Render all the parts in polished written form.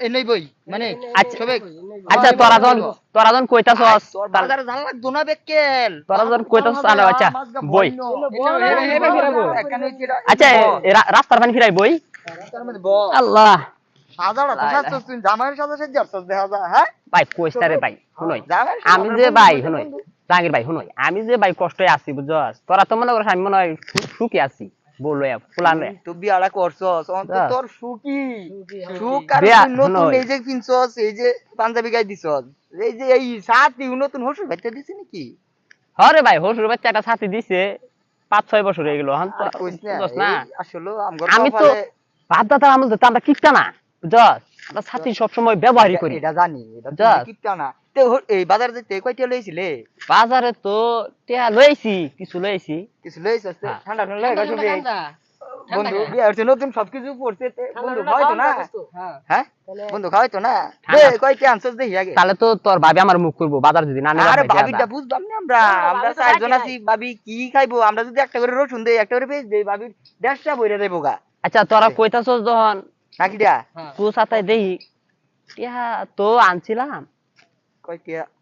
এনেই বই মানে আচ্ছা সবে আচ্ছা তোরা যখন কইতাছস তোর বাজারে জাল লাগতো না বেকেল তোরা যখন কইতাছস আচ্ছা বই এখানে আচ্ছা রাস্তার পানি ফিরাই বই আল্লাহ সাজাটা তো সাজছ তুই জামাইয়ের সাথে সাজ যাচ্ছস দেখা যা হ্যাঁ ভাই কইস্তা রে ভাই শুনই জামাইয়ের আমি যে ভাই শুনই জাহাঙ্গীর ভাই শুনই আমি যে ভাই কষ্টে আছি বুঝছস তোরা তো মনে করিস আমি মনে হয় সুখী আছি বললো ফুলান রে তুই বিয়াটা করছস অন্তত তোর সুখী সুখ আর বিয়া তুই নতুন শুনই এই যে কিনছস এই যে পাঞ্জাবি গাই দিছস এই যে এই সাথী নতুন হসুর বাইতে দিছিস নাকি হরে ভাই হসুর বাচ্চা একটা ছাতি দিছে 5-6 বছর হয়ে গেল হন তো আর কইস না বুঝছস না আসলে আমগো আমি তো কপালে বাপ দাদা আমল তো আমরা কিপটা না বুঝছস আমরা ছাতি সব সময় ব্যবহারই করি এটা জানি এটা তো বুঝছস? কিপটা না তে এই বাজার যেতে কয়টা লইছিলে বাজারে তো টিয়া লইছি কিছু লইছি কিছু লইছস হ্যাঁ। ঠান্ডা ঠান্ডা লাগা শুনবি বন্ধু বিয়া হচ্ছে নতুন সবকিছু পড়ছে বন্ধু খাওয়াইতো না হ্যাঁ বন্ধু খাওয়াইতো না দে কয়টা আনছস দেখি আগে তাহলে তো তোর ভাবি আমার মুখ করবো বাজার যদি না নিয়ে আরে ভাবিটা বুঝবাম না আমরা চারজন আছি ভাবি কি খাইবো আমরা যদি একটা করে রসুন দেই একটা করে পেঁয়াজ দেই ভাবির 1.5টা বইরা যাইবো গা আচ্ছা তোরা কইতাছস যখন নাকিটা তু সাথে দেই টিয়া তো আনছিলাম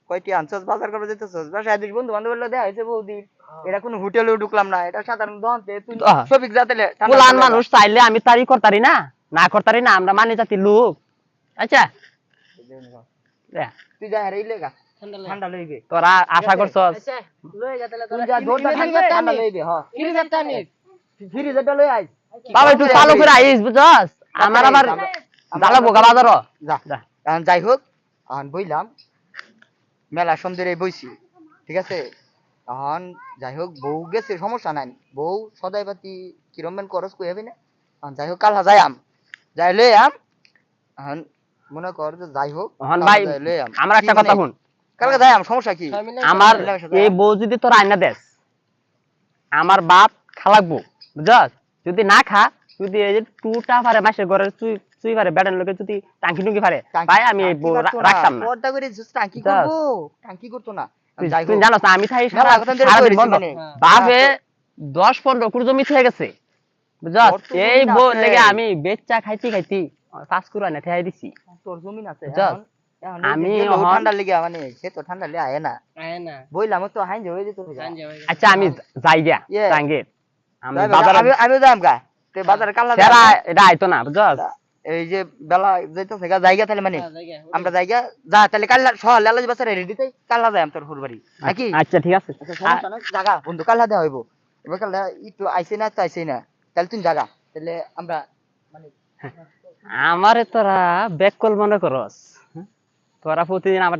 কয়টি আনছস বাজার করতে যেতেছস বাসায় দুই বন্ধু বান্ধব দেখা হয়েছে বৌদির এটা কোনো হোটেলেও ঢুকলাম না এটা সাধারণ দোকানতে তুই সবিক যাতেলে পুলান মানুষ চাইলে আমি তারি করতারি না করতারি না আমরা মানি জাতির লোক আচ্ছা তুই যা হারাই লেগা ঠান্ডা লইবে তোরা আশা করছস তুই যা দৌড়টা ঠান্ডা লইবে হ্যাঁ ফ্রিজটা লই আই বাবা একটু চালু করে আইস বুঝছস আমার আবার জ্বালাবো গা বাজারও যা এখন যাই হোক এখন বইলাম মেলা সুন্দরে বইছি ঠিক আছে এখন যাই হোক বউ গেছে সমস্যা নাই বউ সদাই পাতি কিরমেন খরচ কই হবে না এখন যাই হোক কালহা যাইয়াম যাই লই আম এখন মনে কর যে যাই হোক হন ভাই আমার একটা কথা শুন কালকে যাইয়াম সমস্যা কি আমার এই বউ যদি তোর আইনা দেস আমার বাপ খালাকবো বুঝছস যদি না খা যদি এই যে টুটা পারে মাসের ঘরে চুই পারে বেড়ান লোকে যদি টাঙ্কি টুঙ্কি পারে ভাই আমি এই বউ রাখতাম না পর্দা করে টাঙ্কি করবো টাঙ্কি করতো না তুই জানোস না আমি থাই সারাদিন বন্ধ বাপে 10-15 জমি থেকে গেছে বুঝছস এই বউ লেগে আমি বেচ্চা খাইতি 5 কুরআনে ঠেয়াই দিছি তোর জমিন আছে আমি ঠান্ডা লেগে মানে সে তো ঠান্ডা লে আয় না বইলাম তো হাইন হয়ে যেত আচ্ছা আমি যাই গিয়া টাঙ্গের আমি আমি যাম গা তে বাজারে কাল্লা সেরা এটা আইতো না বুঝছস এই যে বেলা যাইতেছে গা জায়গা তাহলে মানে আমরা জায়গা যা তাহলে কাল্লা সকাল লালা বাজারে রেডি তাই কাল্লা যাই তোর ফুরবাড়ি নাকি আচ্ছা ঠিক আছে সমস্যা নাই জায়গা বন্ধু কাল্লা দেওয়া হইব এবার কাল্লা একটু আইছে না তো আইছে না তাহলে তুই জায়গা তাহলে আমরা মানে আমারে তোরা ব্যাক কল মনে করস তোরা প্রতিদিন আমার